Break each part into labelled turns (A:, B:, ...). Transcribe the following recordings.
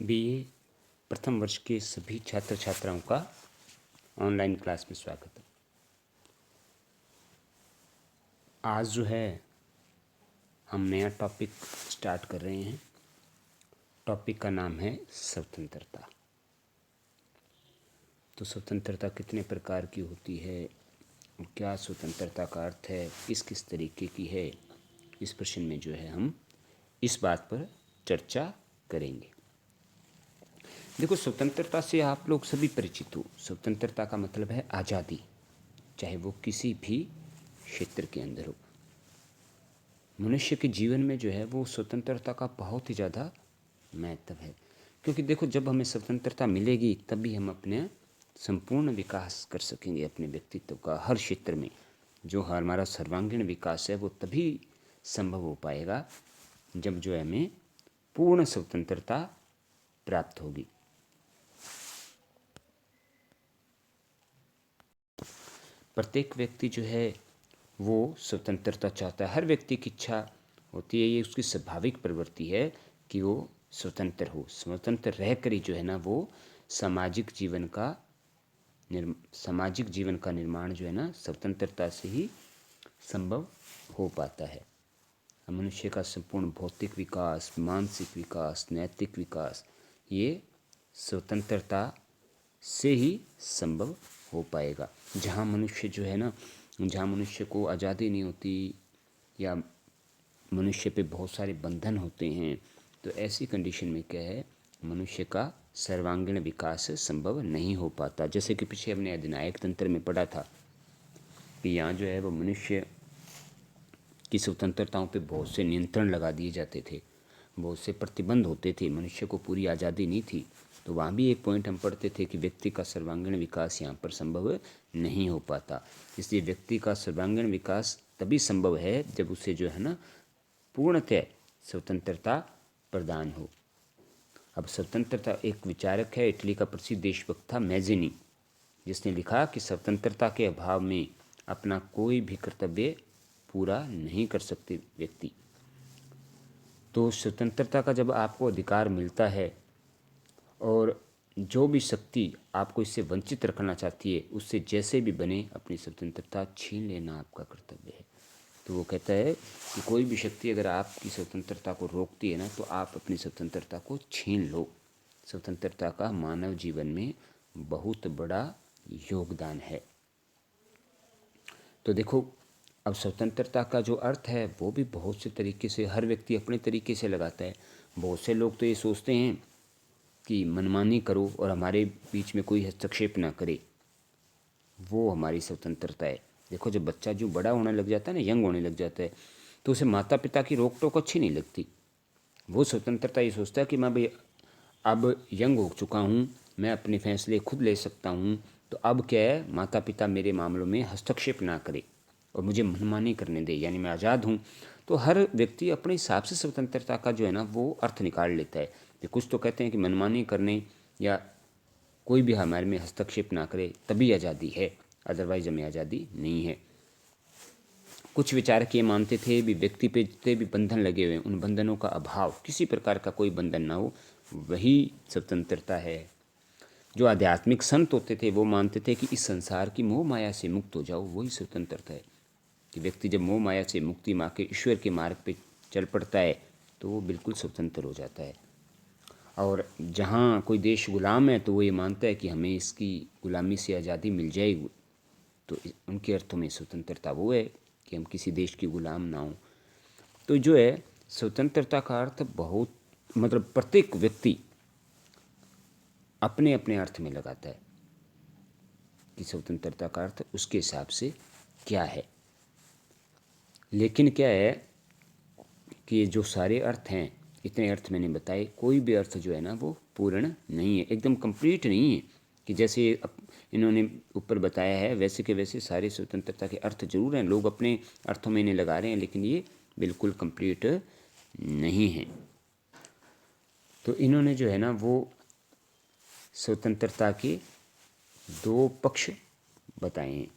A: BA प्रथम वर्ष के सभी छात्र छात्राओं का ऑनलाइन क्लास में स्वागत है। आज जो है हम नया टॉपिक स्टार्ट कर रहे हैं। टॉपिक का नाम है स्वतंत्रता। तो स्वतंत्रता कितने प्रकार की होती है, क्या स्वतंत्रता का अर्थ है, किस किस तरीके की है, इस प्रश्न में जो है हम इस बात पर चर्चा करेंगे। देखो, स्वतंत्रता से आप लोग सभी परिचित हो। स्वतंत्रता का मतलब है आज़ादी, चाहे वो किसी भी क्षेत्र के अंदर हो। मनुष्य के जीवन में जो है वो स्वतंत्रता का बहुत ही ज़्यादा महत्व है, क्योंकि देखो, जब हमें स्वतंत्रता मिलेगी तभी हम अपने संपूर्ण विकास कर सकेंगे अपने व्यक्तित्व का हर क्षेत्र में। जो हमारा सर्वांगीण विकास है वो तभी संभव हो पाएगा जब जो है हमें पूर्ण स्वतंत्रता प्राप्त होगी। प्रत्येक व्यक्ति जो है वो स्वतंत्रता चाहता है। हर व्यक्ति की इच्छा होती है, ये उसकी स्वाभाविक प्रवृत्ति है कि वो स्वतंत्र हो। स्वतंत्र रहकर ही जो है ना वो सामाजिक जीवन का निर्माण जो है ना स्वतंत्रता से ही संभव हो पाता है। मनुष्य का संपूर्ण भौतिक विकास, मानसिक विकास, नैतिक विकास ये स्वतंत्रता से ही संभव हो पाएगा। जहाँ मनुष्य को आज़ादी नहीं होती या मनुष्य पे बहुत सारे बंधन होते हैं, तो ऐसी कंडीशन में क्या है, मनुष्य का सर्वांगीण विकास संभव नहीं हो पाता। जैसे कि पीछे हमने अधिनायक तंत्र में पढ़ा था कि यहाँ जो है वो मनुष्य की स्वतंत्रताओं पे बहुत से नियंत्रण लगा दिए जाते थे, बहुत से प्रतिबंध होते थे, मनुष्य को पूरी आज़ादी नहीं थी। तो वहाँ भी एक पॉइंट हम पढ़ते थे कि व्यक्ति का सर्वांगीण विकास यहाँ पर संभव नहीं हो पाता। इसलिए व्यक्ति का सर्वांगीण विकास तभी संभव है जब उसे जो है ना पूर्णतः स्वतंत्रता प्रदान हो। अब स्वतंत्रता, एक विचारक है, इटली का प्रसिद्ध देशभक्त था मैज़िनी, जिसने लिखा कि स्वतंत्रता के अभाव में अपना कोई भी कर्तव्य पूरा नहीं कर सकते व्यक्ति। तो स्वतंत्रता का जब आपको अधिकार मिलता है और जो भी शक्ति आपको इससे वंचित रखना चाहती है उससे जैसे भी बने अपनी स्वतंत्रता छीन लेना आपका कर्तव्य है। तो वो कहता है कि कोई भी शक्ति अगर आपकी स्वतंत्रता को रोकती है ना तो आप अपनी स्वतंत्रता को छीन लो। स्वतंत्रता का मानव जीवन में बहुत बड़ा योगदान है। तो देखो, अब स्वतंत्रता का जो अर्थ है वो भी बहुत से तरीके से हर व्यक्ति अपने तरीके से लगाता है। बहुत से लोग तो ये सोचते हैं कि मनमानी करो और हमारे बीच में कोई हस्तक्षेप ना करे, वो हमारी स्वतंत्रता है। देखो, जब बच्चा जो बड़ा होने लग जाता है ना, यंग होने लग जाता है, तो उसे माता पिता की रोक टोक अच्छी नहीं लगती। वो स्वतंत्रता ये सोचता है कि मैं भाई अब यंग हो चुका हूँ, मैं अपने फैसले खुद ले सकता हूँ, तो अब क्या है, माता पिता मेरे मामलों में हस्तक्षेप ना करे और मुझे मनमानी करने दे, यानी मैं आज़ाद हूँ। तो हर व्यक्ति अपने हिसाब से स्वतंत्रता का जो है ना वो अर्थ निकाल लेता है। कि कुछ तो कहते हैं कि मनमानी करने या कोई भी हमारे में हस्तक्षेप ना करे तभी आज़ादी है, अदरवाइज हमें आज़ादी नहीं है। कुछ विचारक ये मानते थे भी व्यक्ति पे जितने भी बंधन लगे हुए हैं उन बंधनों का अभाव, किसी प्रकार का कोई बंधन ना हो, वही स्वतंत्रता है। जो आध्यात्मिक संत होते थे वो मानते थे कि इस संसार की मोह माया से मुक्त हो जाओ, वही स्वतंत्रता है। कि व्यक्ति जब मोह माया से मुक्ति माँ के ईश्वर के मार्ग पे चल पड़ता है तो वो बिल्कुल स्वतंत्र हो जाता है। और जहाँ कोई देश गुलाम है तो वो ये मानता है कि हमें इसकी गुलामी से आज़ादी मिल जाएगी। तो उनके अर्थों में स्वतंत्रता वो है कि हम किसी देश की गुलाम ना हो। तो जो है स्वतंत्रता का अर्थ बहुत, मतलब प्रत्येक व्यक्ति अपने अपने अर्थ में लगाता है कि स्वतंत्रता का अर्थ उसके हिसाब से क्या है। लेकिन क्या है कि ये जो सारे अर्थ हैं, इतने अर्थ मैंने बताए, कोई भी अर्थ जो है ना वो पूर्ण नहीं है, एकदम कंप्लीट नहीं है। कि जैसे इन्होंने ऊपर बताया है वैसे के वैसे सारे स्वतंत्रता के अर्थ जरूर हैं, लोग अपने अर्थों में इन्हें लगा रहे हैं, लेकिन ये बिल्कुल कंप्लीट नहीं है। तो इन्होंने जो है ना वो स्वतंत्रता के दो पक्ष बताए हैं।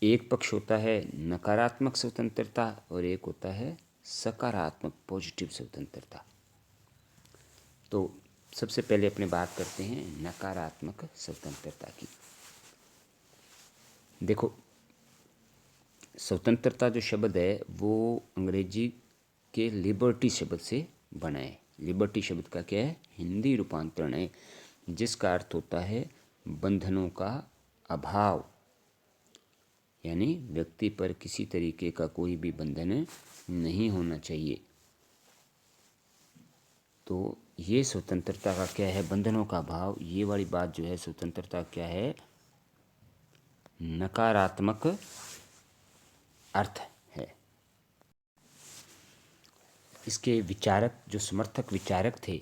A: एक पक्ष होता है नकारात्मक स्वतंत्रता और एक होता है सकारात्मक पॉजिटिव स्वतंत्रता। तो सबसे पहले अपने बात करते हैं नकारात्मक स्वतंत्रता की। देखो, स्वतंत्रता जो शब्द है वो अंग्रेजी के लिबर्टी शब्द से बना है। लिबर्टी शब्द का क्या है? हिंदी रूपांतरण है, जिसका अर्थ होता है बंधनों का अभाव, यानी व्यक्ति पर किसी तरीके का कोई भी बंधन नहीं होना चाहिए। तो ये स्वतंत्रता का क्या है? बंधनों का अभाव। ये वाली बात जो है स्वतंत्रता क्या है? नकारात्मक अर्थ है। इसके विचारक, जो समर्थक विचारक थे,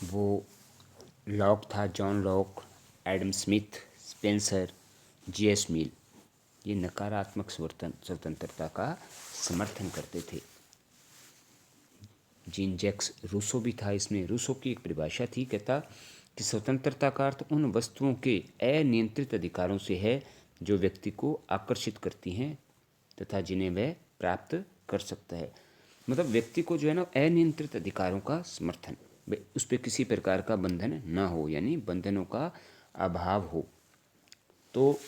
A: वो लॉक था, John Locke, Adam Smith, Spencer, JS Mill. ये नकारात्मक स्वतंत्रता का समर्थन करते थे। जीन जैक्स रूसो भी था इसमें। रूसो की एक परिभाषा थी, कहता कि स्वतंत्रता का अर्थ उन वस्तुओं के अनियंत्रित अधिकारों से है जो व्यक्ति को आकर्षित करती हैं तथा जिन्हें वह प्राप्त कर सकता है। मतलब व्यक्ति को जो है ना अनियंत्रित अधिकारों का समर्थन, उस पर किसी प्रकार का बंधन ना हो, यानी बंधनों का अभाव हो। तो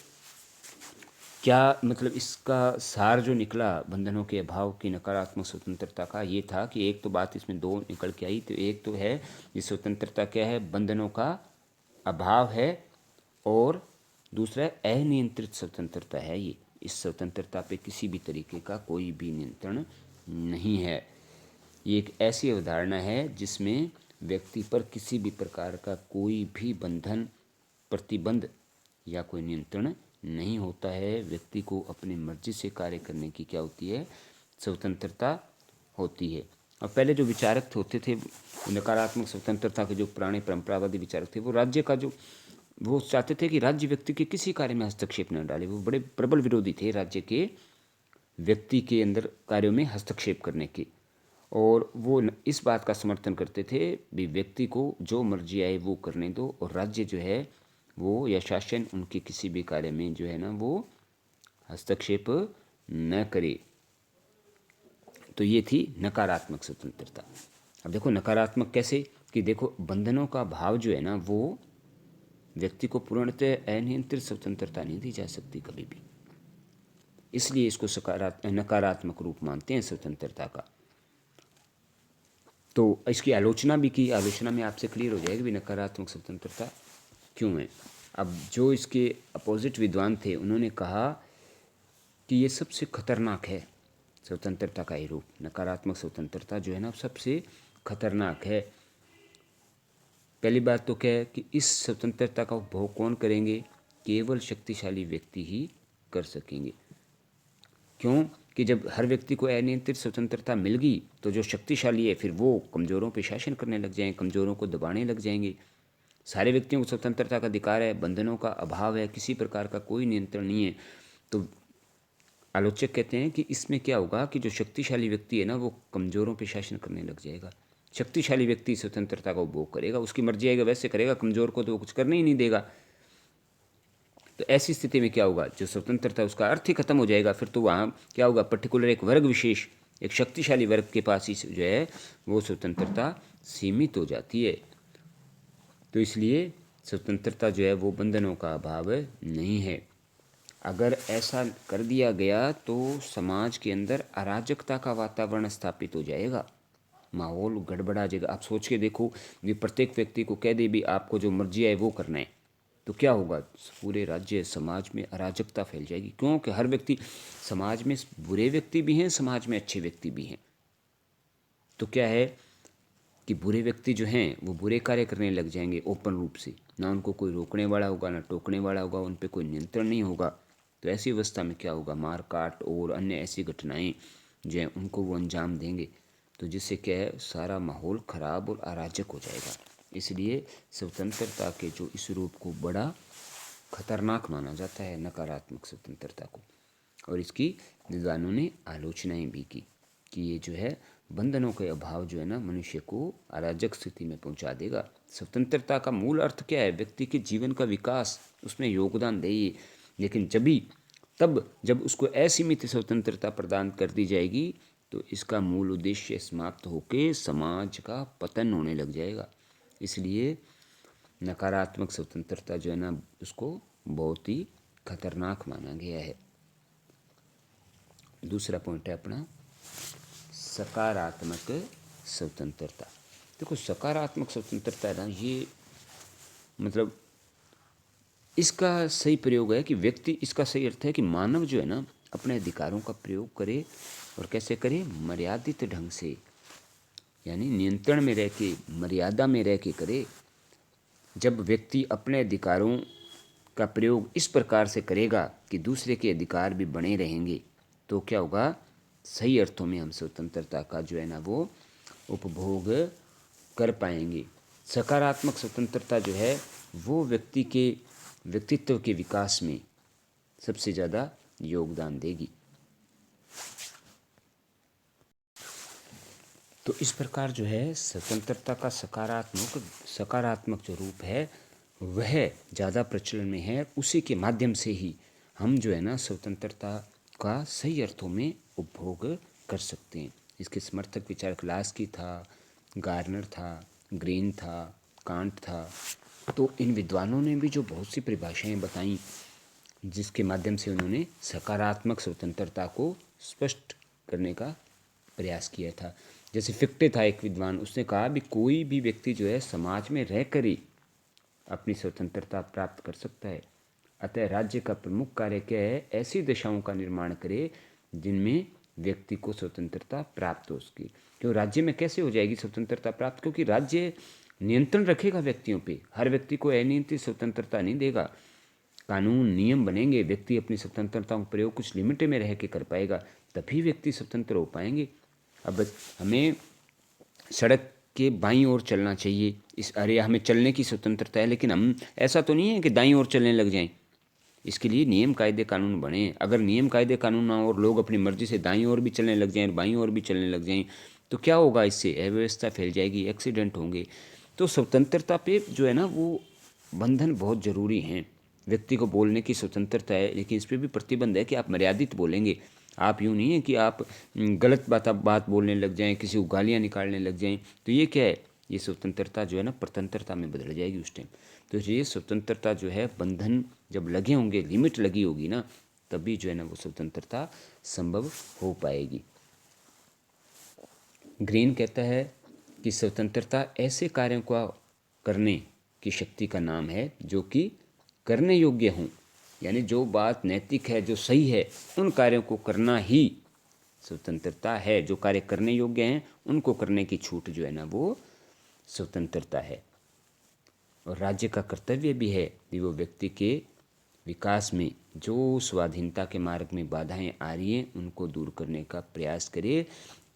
A: क्या मतलब इसका सार जो निकला बंधनों के अभाव की नकारात्मक स्वतंत्रता का, ये था कि एक तो बात इसमें दो निकल के आई। तो एक तो है ये स्वतंत्रता क्या है? बंधनों का अभाव है, और दूसरा अनियंत्रित स्वतंत्रता है। ये इस स्वतंत्रता पे किसी भी तरीके का कोई भी नियंत्रण नहीं है। ये एक ऐसी अवधारणा है जिसमें व्यक्ति पर किसी भी प्रकार का कोई भी बंधन, प्रतिबंध या कोई नियंत्रण नहीं होता है। व्यक्ति को अपनी मर्जी से कार्य करने की क्या होती है? स्वतंत्रता होती है। और पहले जो विचारक होते थे नकारात्मक स्वतंत्रता के, जो पुराने परंपरावादी विचारक थे, वो राज्य का जो वो चाहते थे कि राज्य व्यक्ति के किसी कार्य में हस्तक्षेप न डाले। वो बड़े प्रबल विरोधी थे राज्य के व्यक्ति के अंदर कार्यों में हस्तक्षेप करने के। और वो इस बात का समर्थन करते थे भी व्यक्ति को जो मर्जी आए वो करने दो, और राज्य जो है वो या शासन उनके किसी भी कार्य में जो है ना वो हस्तक्षेप न करे। तो ये थी नकारात्मक स्वतंत्रता। अब देखो नकारात्मक कैसे, कि देखो बंधनों का भाव जो है ना वो व्यक्ति को पूर्णतः अनियंत्रित स्वतंत्रता नहीं दी जा सकती कभी भी, इसलिए इसको नकारात्मक रूप मानते हैं स्वतंत्रता का। तो इसकी आलोचना भी की। आलोचना में आपसे क्लियर हो जाएगा भी नकारात्मक स्वतंत्रता क्यों है। अब जो इसके अपोजिट विद्वान थे उन्होंने कहा कि ये सबसे खतरनाक है स्वतंत्रता का ही रूप। नकारात्मक स्वतंत्रता जो है ना सबसे खतरनाक है। पहली बात तो क्या है कि इस स्वतंत्रता का उपभोग कौन करेंगे? केवल शक्तिशाली व्यक्ति ही कर सकेंगे। क्यों? कि जब हर व्यक्ति को अनियंत्रित स्वतंत्रता मिल गई तो जो शक्तिशाली है फिर वो कमज़ोरों पे शासन करने लग जाएंगे, कमज़ोरों को दबाने लग जाएंगे। सारे व्यक्तियों को स्वतंत्रता का अधिकार है, बंधनों का अभाव है, किसी प्रकार का कोई नियंत्रण नहीं है। तो आलोचक कहते हैं कि इसमें क्या होगा कि जो शक्तिशाली व्यक्ति है ना वो कमज़ोरों पे शासन करने लग जाएगा। शक्तिशाली व्यक्ति स्वतंत्रता का उपभोग करेगा, उसकी मर्जी आएगा वैसे करेगा, कमज़ोर को तो वो कुछ करने ही नहीं देगा। तो ऐसी स्थिति में क्या होगा? जो स्वतंत्रता उसका अर्थ ही खत्म हो जाएगा। फिर तो वहाँ क्या होगा? पर्टिकुलर एक वर्ग विशेष, एक शक्तिशाली वर्ग के पास ही जो है वो स्वतंत्रता सीमित हो जाती है। तो इसलिए स्वतंत्रता जो है वो बंधनों का अभाव नहीं है। अगर ऐसा कर दिया गया तो समाज के अंदर अराजकता का वातावरण स्थापित हो जाएगा, माहौल गड़बड़ा जाएगा। आप सोच के देखो, ये प्रत्येक व्यक्ति को कह दे भी आपको जो मर्जी आए वो करना है, तो क्या होगा? पूरे राज्य समाज में अराजकता फैल जाएगी। क्योंकि हर व्यक्ति, समाज में बुरे व्यक्ति भी हैं, समाज में अच्छे व्यक्ति भी हैं। तो क्या है कि बुरे व्यक्ति जो हैं वो बुरे कार्य करने लग जाएंगे ओपन रूप से, ना उनको कोई रोकने वाला होगा ना टोकने वाला होगा, उन पर कोई नियंत्रण नहीं होगा। तो ऐसी अवस्था में क्या होगा? मार काट और अन्य ऐसी घटनाएं जो हैं उनको वो अंजाम देंगे। तो जिससे क्या है सारा माहौल ख़राब और अराजक हो जाएगा। इसलिए स्वतंत्रता के जो इस रूप को बड़ा खतरनाक माना जाता है, नकारात्मक स्वतंत्रता को। और इसकी विद्वानों ने आलोचनाएं भी की कि ये जो है बंधनों के अभाव जो है ना मनुष्य को अराजक स्थिति में पहुंचा देगा। स्वतंत्रता का मूल अर्थ क्या है? व्यक्ति के जीवन का विकास, उसमें योगदान दे। लेकिन जब उसको असीमित स्वतंत्रता प्रदान कर दी जाएगी तो इसका मूल उद्देश्य समाप्त होकर समाज का पतन होने लग जाएगा। इसलिए नकारात्मक स्वतंत्रता जो है ना, उसको बहुत ही खतरनाक माना गया है। दूसरा पॉइंट है अपना सकारात्मक स्वतंत्रता। देखो, सकारात्मक स्वतंत्रता है ना, ये मतलब इसका सही प्रयोग है कि व्यक्ति, इसका सही अर्थ है कि मानव जो है ना अपने अधिकारों का प्रयोग करे, और कैसे करे? मर्यादित ढंग से, यानी नियंत्रण में रह के, मर्यादा में रह के करे। जब व्यक्ति अपने अधिकारों का प्रयोग इस प्रकार से करेगा कि दूसरे के अधिकार भी बने रहेंगे, तो क्या होगा? सही अर्थों में हम स्वतंत्रता का जो है ना वो उपभोग कर पाएंगे। सकारात्मक स्वतंत्रता जो है वो व्यक्ति के व्यक्तित्व के विकास में सबसे ज़्यादा योगदान देगी। तो इस प्रकार जो है स्वतंत्रता का सकारात्मक जो रूप है वह ज़्यादा प्रचलन में है। उसी के माध्यम से ही हम जो है ना स्वतंत्रता का सही अर्थों में उपभोग कर सकते हैं। इसके समर्थक विचारक लास्की था, गार्नर था, ग्रीन था, कांट था। तो इन विद्वानों ने भी जो बहुत सी परिभाषाएं बताई, जिसके माध्यम से उन्होंने सकारात्मक स्वतंत्रता को स्पष्ट करने का प्रयास किया था। जैसे फिक्टे था एक विद्वान, उसने कहा भी कोई भी व्यक्ति जो है समाज में रहकर ही अपनी स्वतंत्रता प्राप्त कर सकता है। अतः राज्य का प्रमुख कार्य क्या है? ऐसी दशाओं का निर्माण करे जिनमें व्यक्ति को स्वतंत्रता प्राप्त हो सके। क्यों राज्य में कैसे हो जाएगी स्वतंत्रता प्राप्त? क्योंकि राज्य नियंत्रण रखेगा व्यक्तियों पे, हर व्यक्ति को अनियंत्रित स्वतंत्रता नहीं देगा। कानून नियम बनेंगे, व्यक्ति अपनी स्वतंत्रता का प्रयोग कुछ लिमिट में रह के कर पाएगा, तभी व्यक्ति स्वतंत्र हो पाएंगे। अब हमें सड़क के बाईं ओर चलना चाहिए, इस अरे हमें चलने की स्वतंत्रता है, लेकिन हम ऐसा तो नहीं है कि दाईं ओर चलने लग जाएं। इसके लिए नियम कायदे कानून बने। अगर नियम कायदे कानून ना हो और लोग अपनी मर्जी से दाईं ओर भी चलने लग जाएं और बाईं ओर भी चलने लग जाएं, तो क्या होगा? इससे अव्यवस्था फैल जाएगी, एक्सीडेंट होंगे। तो स्वतंत्रता पे जो है ना वो बंधन बहुत ज़रूरी हैं। व्यक्ति को बोलने की स्वतंत्रता है, लेकिन इस पर भी प्रतिबंध है कि आप मर्यादित बोलेंगे। आप यूँ नहीं है कि आप गलत बात बोलने लग जाएं, किसी को गालियाँ निकालने लग जाएं, तो ये क्या है? ये स्वतंत्रता जो है ना परतंत्रता में बदल जाएगी उस टाइम। तो ये स्वतंत्रता जो है, बंधन जब लगे होंगे, लिमिट लगी होगी ना, तभी जो है ना वो स्वतंत्रता संभव हो पाएगी। ग्रीन कहता है कि स्वतंत्रता ऐसे कार्यों का करने की शक्ति का नाम है जो कि करने योग्य हों, यानी जो बात नैतिक है, जो सही है, उन कार्यों को करना ही स्वतंत्रता है। जो कार्य करने योग्य हैं उनको करने की छूट जो है ना वो स्वतंत्रता है। और राज्य का कर्तव्य भी है कि वो व्यक्ति के विकास में जो स्वाधीनता के मार्ग में बाधाएं आ रही हैं उनको दूर करने का प्रयास करे।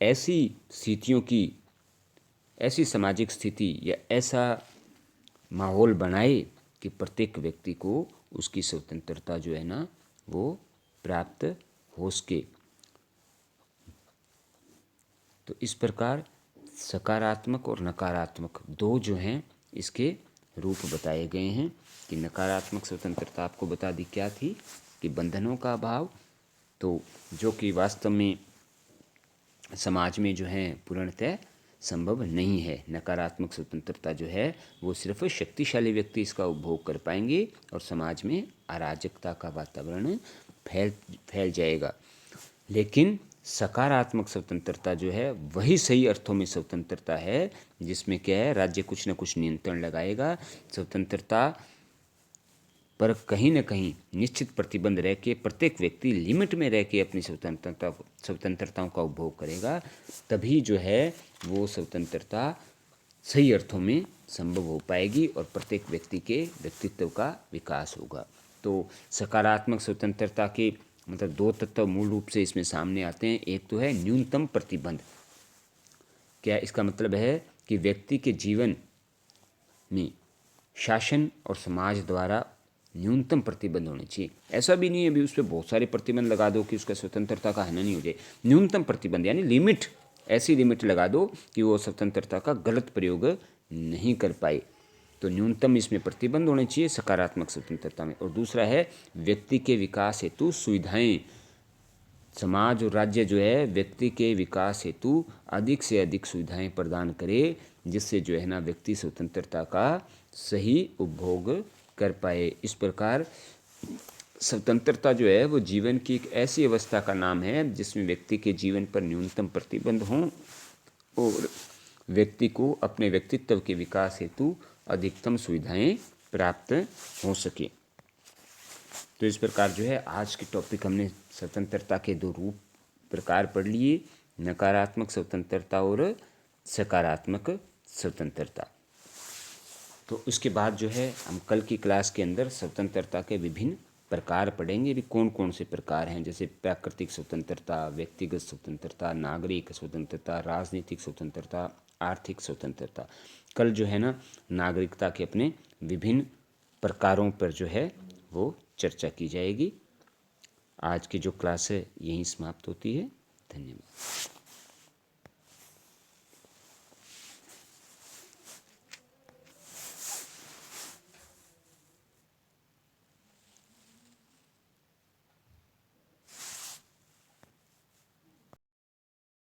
A: ऐसी स्थितियों की, ऐसी सामाजिक स्थिति या ऐसा माहौल बनाए कि प्रत्येक व्यक्ति को उसकी स्वतंत्रता जो है ना वो प्राप्त हो सके। तो इस प्रकार सकारात्मक और नकारात्मक दो जो हैं इसके रूप बताए गए हैं। कि नकारात्मक स्वतंत्रता आपको बता दी क्या थी, कि बंधनों का अभाव, तो जो कि वास्तव में समाज में जो है पूर्णतः संभव नहीं है। नकारात्मक स्वतंत्रता जो है वो सिर्फ शक्तिशाली व्यक्ति इसका उपभोग कर पाएंगे और समाज में अराजकता का वातावरण फैल जाएगा। लेकिन सकारात्मक स्वतंत्रता जो है वही सही अर्थों में स्वतंत्रता है, जिसमें क्या है, राज्य कुछ न कुछ नियंत्रण लगाएगा। स्वतंत्रता पर कहीं न कहीं निश्चित प्रतिबंध रह के प्रत्येक व्यक्ति लिमिट में रह के अपनी स्वतंत्रताओं का उपभोग करेगा, तभी जो है वो स्वतंत्रता सही अर्थों में संभव हो पाएगी और प्रत्येक व्यक्ति के व्यक्तित्व का विकास होगा। तो सकारात्मक स्वतंत्रता के मतलब दो तत्व मूल रूप से इसमें सामने आते हैं। एक तो है न्यूनतम प्रतिबंध। क्या इसका मतलब है कि व्यक्ति के जीवन में शासन और समाज द्वारा न्यूनतम प्रतिबंध होने चाहिए। ऐसा भी नहीं है अभी उस पर बहुत सारे प्रतिबंध लगा दो कि उसका स्वतंत्रता का हनन नहीं हो जाए। न्यूनतम प्रतिबंध यानी लिमिट, ऐसी लिमिट लगा दो कि वो स्वतंत्रता का गलत प्रयोग नहीं कर पाए। तो न्यूनतम इसमें प्रतिबंध होने चाहिए सकारात्मक स्वतंत्रता में। और दूसरा है व्यक्ति के विकास हेतु सुविधाएं समाज और राज्य जो है व्यक्ति के विकास हेतु अधिक से अधिक सुविधाएं प्रदान करे, जिससे जो है ना व्यक्ति स्वतंत्रता का सही उपभोग कर पाए। इस प्रकार स्वतंत्रता जो है वो जीवन की एक ऐसी अवस्था का नाम है जिसमें व्यक्ति के जीवन पर न्यूनतम प्रतिबंध हों और व्यक्ति को अपने व्यक्तित्व के विकास हेतु अधिकतम सुविधाएं प्राप्त हो सके। तो इस प्रकार जो है आज के टॉपिक हमने स्वतंत्रता के दो रूप प्रकार पढ़ लिए, नकारात्मक स्वतंत्रता और सकारात्मक स्वतंत्रता। तो उसके बाद जो है हम कल की क्लास के अंदर स्वतंत्रता के विभिन्न प्रकार पढ़ेंगे कि कौन कौन से प्रकार हैं, जैसे प्राकृतिक स्वतंत्रता, व्यक्तिगत स्वतंत्रता, नागरिक स्वतंत्रता, राजनीतिक स्वतंत्रता, आर्थिक स्वतंत्रता। कल जो है ना नागरिकता के अपने विभिन्न प्रकारों पर जो है वो चर्चा की जाएगी। आज की जो क्लास है यहीं समाप्त होती है। धन्यवाद।